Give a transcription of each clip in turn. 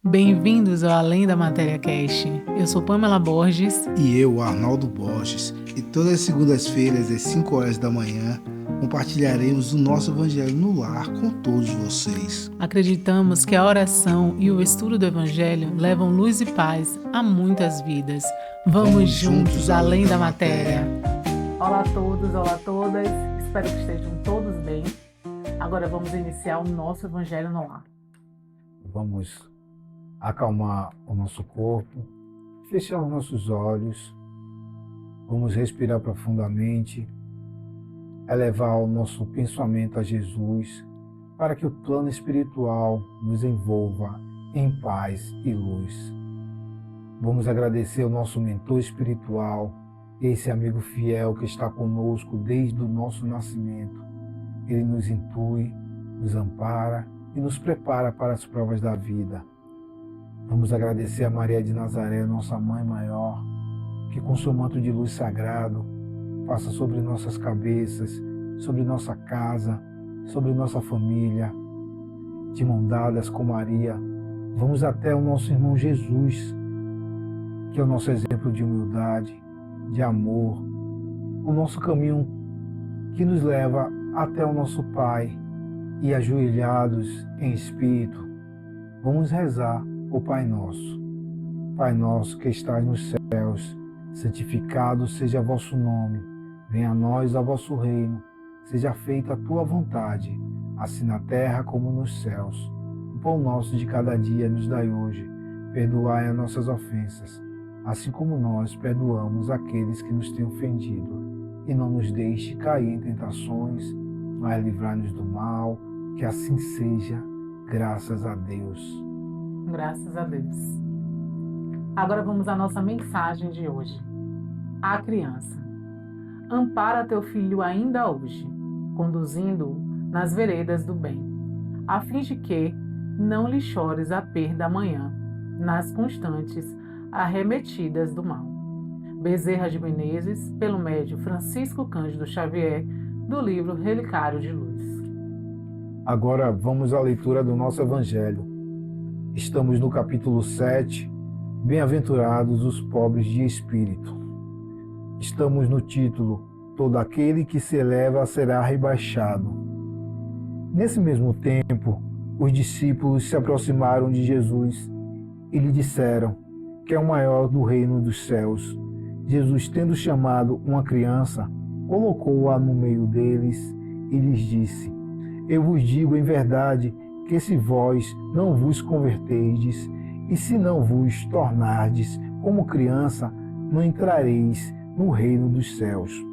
Bem-vindos ao Além da Matéria Cast. Eu sou Pamela Borges. E eu, Arnaldo Borges. E todas as segundas-feiras, às 5 horas da manhã, compartilharemos o nosso Evangelho no lar com todos vocês. Acreditamos que a oração e o estudo do Evangelho levam luz e paz a muitas vidas. Vamos juntos além da matéria. Olá a todos, olá a todas. Espero que estejam todos bem. Agora vamos iniciar o nosso Evangelho no lar. Vamos acalmar o nosso corpo, fechar os nossos olhos, vamos respirar profundamente, elevar o nosso pensamento a Jesus, para que o plano espiritual nos envolva em paz e luz. Vamos agradecer ao nosso mentor espiritual, esse amigo fiel que está conosco desde o nosso nascimento. Ele nos intui, nos ampara e nos prepara para as provas da vida. Vamos agradecer a Maria de Nazaré, nossa Mãe Maior, que com seu manto de luz sagrado passa sobre nossas cabeças, sobre nossa casa, sobre nossa família. De mão dadas com Maria, vamos até o nosso irmão Jesus, que é o nosso exemplo de humildade, de amor, o nosso caminho que nos leva até o nosso Pai, e ajoelhados em espírito, vamos rezar o Pai Nosso. Pai nosso que estás nos céus, santificado seja vosso nome. Venha a nós o vosso reino. Seja feita a tua vontade, assim na terra como nos céus. O pão nosso de cada dia nos dai hoje. Perdoai as nossas ofensas, assim como nós perdoamos aqueles que nos têm ofendido. E não nos deixe cair em tentações, mas livrai-nos do mal, que assim seja, graças a Deus. Graças a Deus. Agora vamos à nossa mensagem de hoje. A criança. Ampara teu filho ainda hoje, conduzindo-o nas veredas do bem, a fim de que não lhe chores a perda amanhã, nas constantes arremetidas do mal. Bezerra de Menezes, pelo médio Francisco Cândido Xavier, do livro Relicário de Luz. Agora vamos à leitura do nosso Evangelho. Estamos no capítulo 7, Bem-aventurados os pobres de espírito. Estamos no título, Todo aquele que se eleva será rebaixado. Nesse mesmo tempo, os discípulos se aproximaram de Jesus e lhe disseram que é o maior do reino dos céus. Jesus, tendo chamado uma criança, colocou-a no meio deles e lhes disse: Eu vos digo em verdade que se vós não vos converterdes e se não vos tornardes como criança, não entrareis no reino dos céus.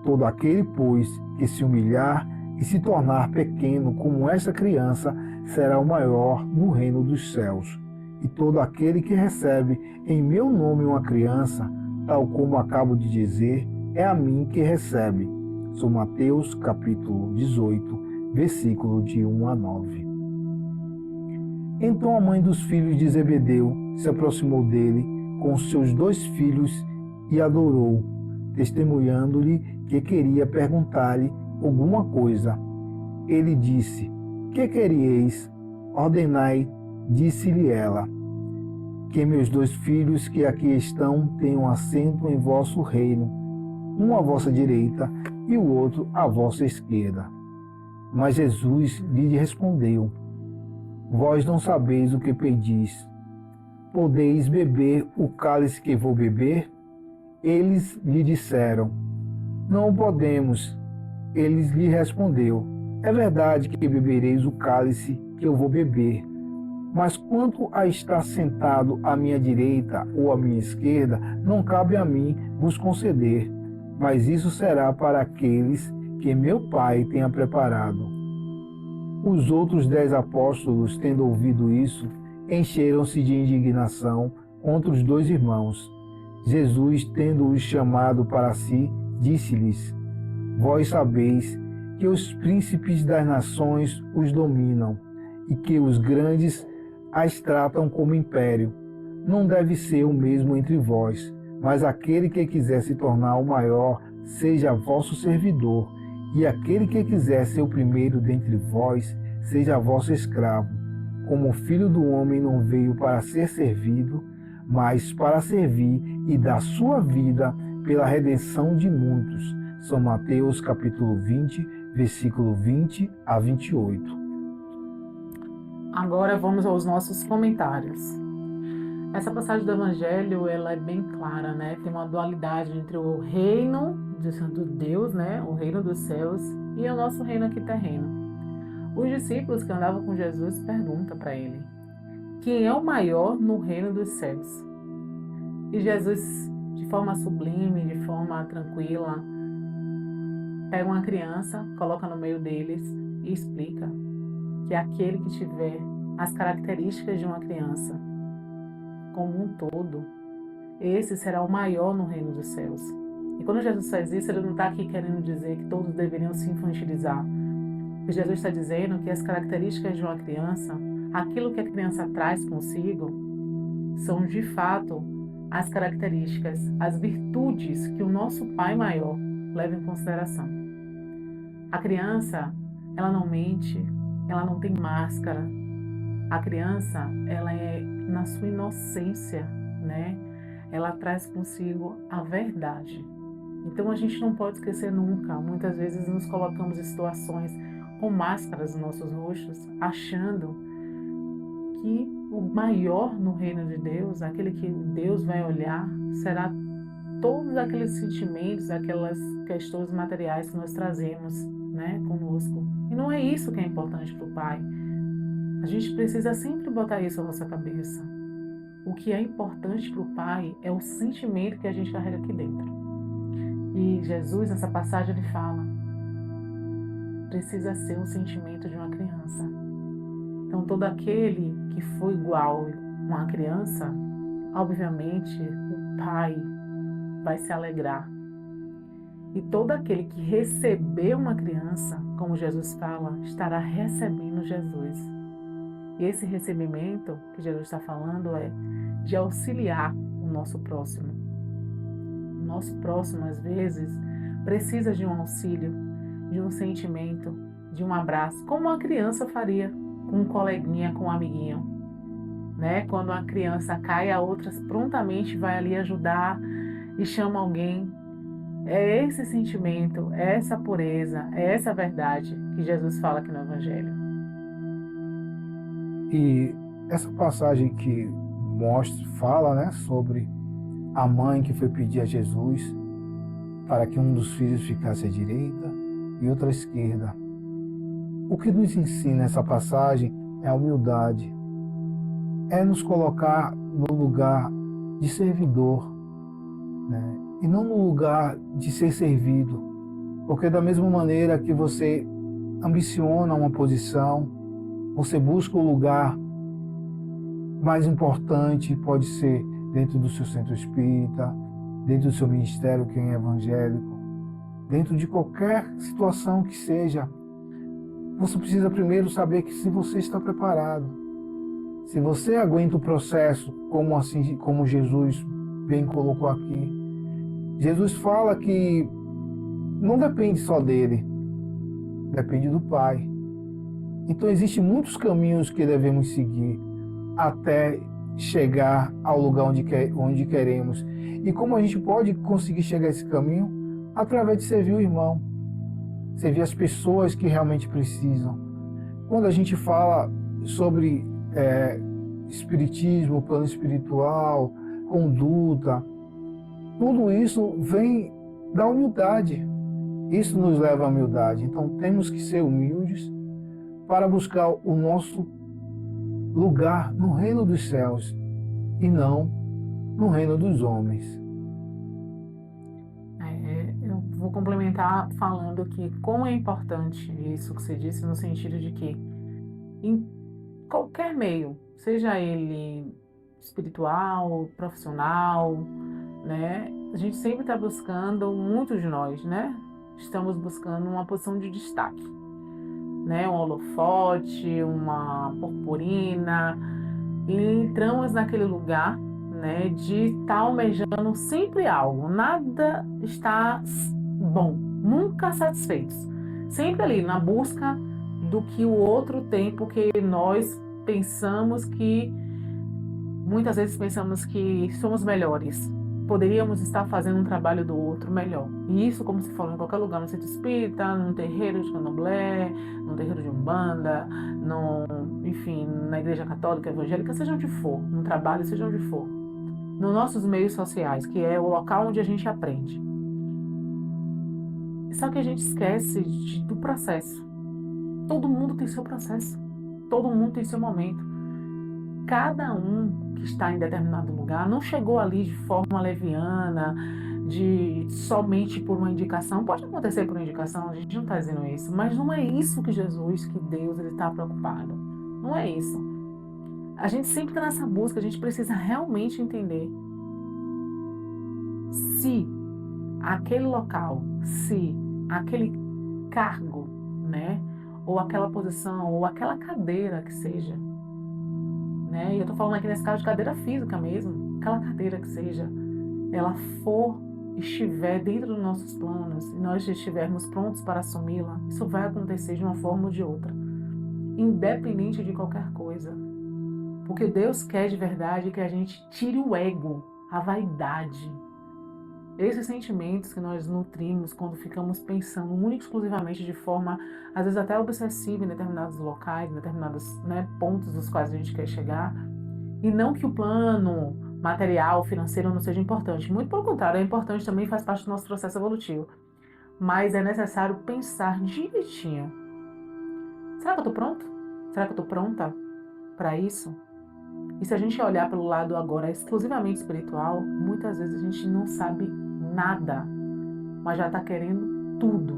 Todo aquele, pois, que se humilhar e se tornar pequeno como esta criança, será o maior no reino dos céus. E todo aquele que recebe em meu nome uma criança, tal como acabo de dizer, é a mim que recebe. São Mateus capítulo 18, versículo de 1 a 9. Então a mãe dos filhos de Zebedeu se aproximou dele com os seus 2 filhos e adorou, testemunhando-lhe que queria perguntar-lhe alguma coisa. Ele disse: Que querieis? Ordenai, disse-lhe ela, que meus 2 filhos que aqui estão tenham assento em vosso reino, um à vossa direita e o outro à vossa esquerda. Mas Jesus lhe respondeu: Vós não sabeis o que pedis. Podeis beber o cálice que vou beber? Eles lhe disseram: Não podemos. Ele lhe respondeu: É verdade que bebereis o cálice que eu vou beber, mas quanto a estar sentado à minha direita ou à minha esquerda, não cabe a mim vos conceder, mas isso será para aqueles que meu Pai tenha preparado. Os outros 10 apóstolos, tendo ouvido isso, encheram-se de indignação contra os 2 irmãos. Jesus, tendo-os chamado para si, disse-lhes: Vós sabeis que os príncipes das nações os dominam e que os grandes as tratam como império. Não deve ser o mesmo entre vós, mas aquele que quiser se tornar o maior, seja vosso servidor, e aquele que quiser ser o primeiro dentre vós, seja vosso escravo. como o Filho do Homem não veio para ser servido, mas para servir e dar sua vida pela redenção de muitos. São Mateus capítulo 20, versículo 20 a 28. Agora vamos aos nossos comentários. Essa passagem do Evangelho, ela é bem clara, né? Tem uma dualidade entre o reino de Deus, né? O reino dos céus, e o nosso reino aqui terreno. Os discípulos que andavam com Jesus perguntam para ele: quem é o maior no reino dos céus? E Jesus, de forma sublime, de forma tranquila, pega uma criança, coloca no meio deles e explica que aquele que tiver as características de uma criança como um todo, esse será o maior no reino dos céus. E quando Jesus faz isso, ele não está aqui querendo dizer que todos deveriam se infantilizar. O que Jesus está dizendo é que as características de uma criança, aquilo que a criança traz consigo, são de fato as características, as virtudes que o nosso Pai maior leva em consideração. A criança, ela não mente, ela não tem máscara. A criança, ela é na sua inocência, né? Ela traz consigo a verdade. Então a gente não pode esquecer nunca. Muitas vezes nos colocamos em situações com máscaras nos nossos rostos, achando que o maior no reino de Deus, aquele que Deus vai olhar, será todos aqueles sentimentos, aquelas questões materiais que nós trazemos, né, conosco. E não é isso que é importante para o Pai. A gente precisa sempre botar isso na nossa cabeça. O que é importante para o Pai é o sentimento que a gente carrega aqui dentro. E Jesus, nessa passagem, ele fala: precisa ser o sentimento de uma criança. Então, todo aquele que for igual a uma criança, obviamente, o Pai vai se alegrar. E todo aquele que receber uma criança, como Jesus fala, estará recebendo Jesus. E esse recebimento que Jesus está falando é de auxiliar o nosso próximo. O nosso próximo, às vezes, precisa de um auxílio, de um sentimento, de um abraço, como uma criança faria com um coleguinha, com um amiguinho. Né? Quando uma criança cai, a outra prontamente vai ali ajudar e chama alguém. É esse sentimento, é essa pureza, é essa verdade que Jesus fala aqui no Evangelho. E essa passagem que fala, né, sobre a mãe que foi pedir a Jesus para que um dos filhos ficasse à direita e outro à esquerda. O que nos ensina essa passagem é a humildade, é nos colocar no lugar de servidor, né? E não no lugar de ser servido, porque da mesma maneira que você ambiciona uma posição, você busca o lugar mais importante, pode ser dentro do seu centro espírita, dentro do seu ministério, que é evangélico, dentro de qualquer situação que seja, você precisa primeiro saber que se você está preparado, se você aguenta o processo, como Jesus bem colocou aqui. Jesus fala que não depende só dele, depende do Pai. Então existem muitos caminhos que devemos seguir até chegar ao lugar onde queremos. E como a gente pode conseguir chegar a esse caminho? Através de servir o irmão, servir as pessoas que realmente precisam. Quando a gente fala sobre espiritismo, plano espiritual, conduta, tudo isso vem da humildade. Isso nos leva à humildade. Então temos que ser humildes para buscar o nosso lugar no reino dos céus e não no reino dos homens. Eu vou complementar falando que como é importante isso que você disse, no sentido de que em qualquer meio, seja ele espiritual, profissional, né, a gente sempre está buscando, muitos de nós, né, estamos buscando uma posição de destaque, né, um holofote, uma purpurina, e entramos naquele lugar, né, de estar almejando sempre algo, nada está bom, nunca satisfeitos, sempre ali na busca do que o outro tem, porque nós muitas vezes pensamos que somos melhores. Poderíamos estar fazendo um trabalho do outro melhor. E isso, como se falou, em qualquer lugar, no centro espírita, num terreiro de candomblé, num terreiro de umbanda, enfim, na igreja católica, evangélica, seja onde for, no trabalho, seja onde for. Nos nossos meios sociais, que é o local onde a gente aprende. Só que a gente esquece do processo. Todo mundo tem seu processo. Todo mundo tem seu momento. Cada um que está em determinado lugar não chegou ali de forma leviana, somente por uma indicação. Pode acontecer por uma indicação, a gente não está dizendo isso, mas não é isso que Jesus, que Deus, ele está preocupado. Não é isso. A gente sempre está nessa busca, a gente precisa realmente entender se aquele local, se aquele cargo, né, ou aquela posição, ou aquela cadeira que seja, né? E eu estou falando aqui nesse caso de cadeira física mesmo, aquela cadeira que seja, ela estiver dentro dos nossos planos e nós estivermos prontos para assumi-la, isso vai acontecer de uma forma ou de outra, independente de qualquer coisa. Porque Deus quer de verdade que a gente tire o ego, a vaidade, esses sentimentos que nós nutrimos quando ficamos pensando única e exclusivamente de forma, às vezes até obsessiva em determinados locais, em determinados, né, pontos dos quais a gente quer chegar. E não que o plano material, financeiro não seja importante. Muito pelo contrário, é importante também, faz parte do nosso processo evolutivo. Mas é necessário pensar direitinho. Será que eu estou pronto? Será que eu estou pronta para isso? E se a gente olhar pelo lado agora exclusivamente espiritual, muitas vezes a gente não sabe nada, mas já está querendo tudo.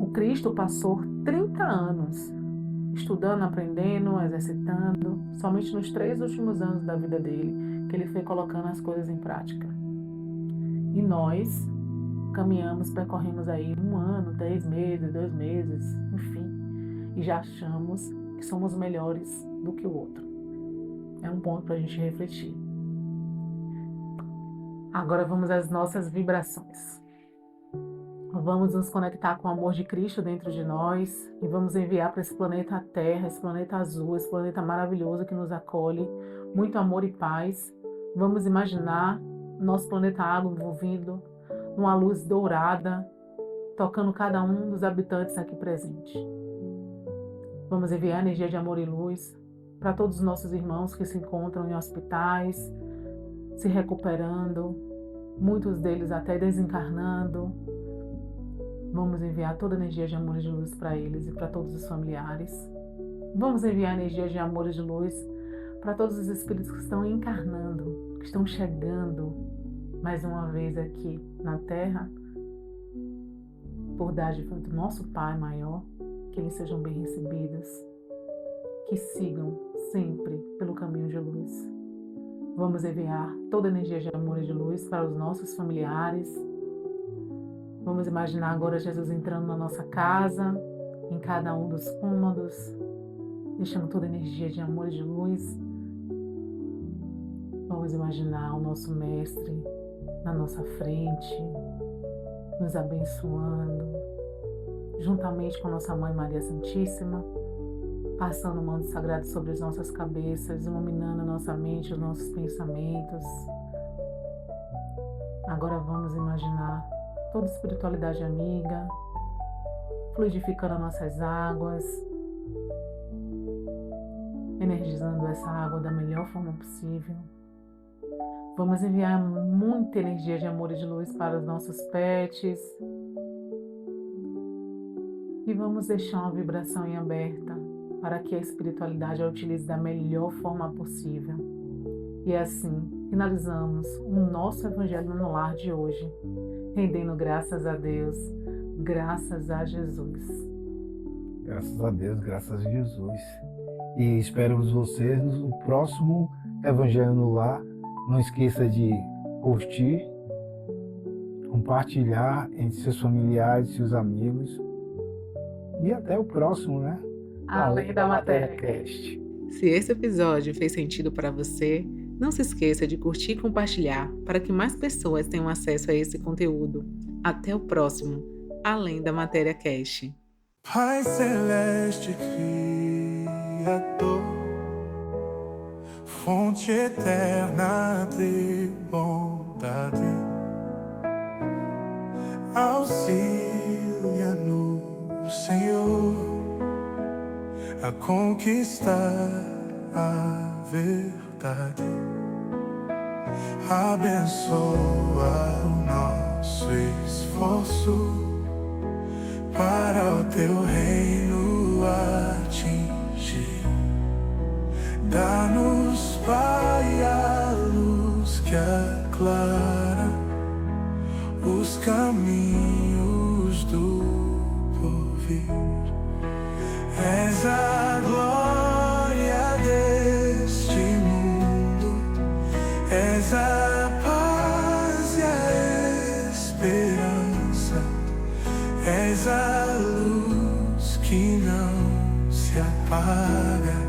O Cristo passou 30 anos estudando, aprendendo, exercitando, somente nos 3 últimos anos da vida dele, que ele foi colocando as coisas em prática. E nós percorremos aí 1 ano, 10 meses, 2 meses, enfim, e já achamos que somos melhores do que o outro. É um ponto para a gente refletir. Agora vamos às nossas vibrações. Vamos nos conectar com o amor de Cristo dentro de nós e vamos enviar para esse planeta Terra, esse planeta azul, esse planeta maravilhoso que nos acolhe, muito amor e paz. Vamos imaginar nosso planeta água envolvido numa luz dourada, tocando cada um dos habitantes aqui presentes. Vamos enviar energia de amor e luz para todos os nossos irmãos que se encontram em hospitais, se recuperando, muitos deles até desencarnando. Vamos enviar toda a energia de amor e de luz para eles e para todos os familiares. Vamos enviar energia de amor e de luz para todos os espíritos que estão encarnando, que estão chegando mais uma vez aqui na Terra, por dádiva do nosso Pai maior, que eles sejam bem recebidos, que sigam sempre pelo caminho de luz. Vamos enviar toda a energia de amor e de luz para os nossos familiares. Vamos imaginar agora Jesus entrando na nossa casa, em cada um dos cômodos, deixando toda a energia de amor e de luz. Vamos imaginar o nosso Mestre na nossa frente, nos abençoando, juntamente com nossa Mãe Maria Santíssima, passando o manto sagrado sobre as nossas cabeças, iluminando a nossa mente, os nossos pensamentos. Agora vamos imaginar toda a espiritualidade amiga, fluidificando nossas águas, energizando essa água da melhor forma possível. Vamos enviar muita energia de amor e de luz para os nossos pets. E vamos deixar uma vibração em aberta para que a espiritualidade a utilize da melhor forma possível. E assim, finalizamos o nosso Evangelho no Lar de hoje, rendendo graças a Deus, graças a Jesus. Graças a Deus, graças a Jesus. E esperamos vocês no próximo Evangelho no Lar. Não esqueça de curtir, compartilhar entre seus familiares, seus amigos. E até o próximo, né? Além da Matéria Cast. Se esse episódio fez sentido para você, não se esqueça de curtir e compartilhar para que mais pessoas tenham acesso a esse conteúdo. Até o próximo Além da Matéria Cast. Pai Celeste, Criador, fonte eterna de bondade, auxilia-nos, Senhor, a conquistar a verdade. Abençoa o nosso esforço para o teu reino atingir. Dá-nos, Pai, a luz que aclara os caminhos do porvir. És a glória deste mundo, és a paz e a esperança, és a luz que não se apaga,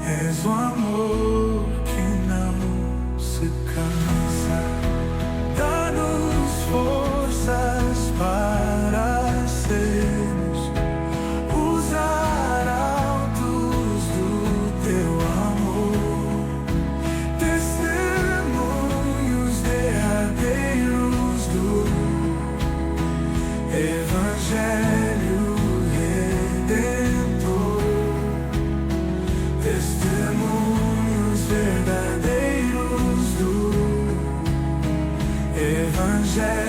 és o amor que não se cansa. Dá-nos forças para sermos os arautos do teu amor, testemunhos derradeiros do Evangelho Redentor, testemunhos verdadeiros do Evangelho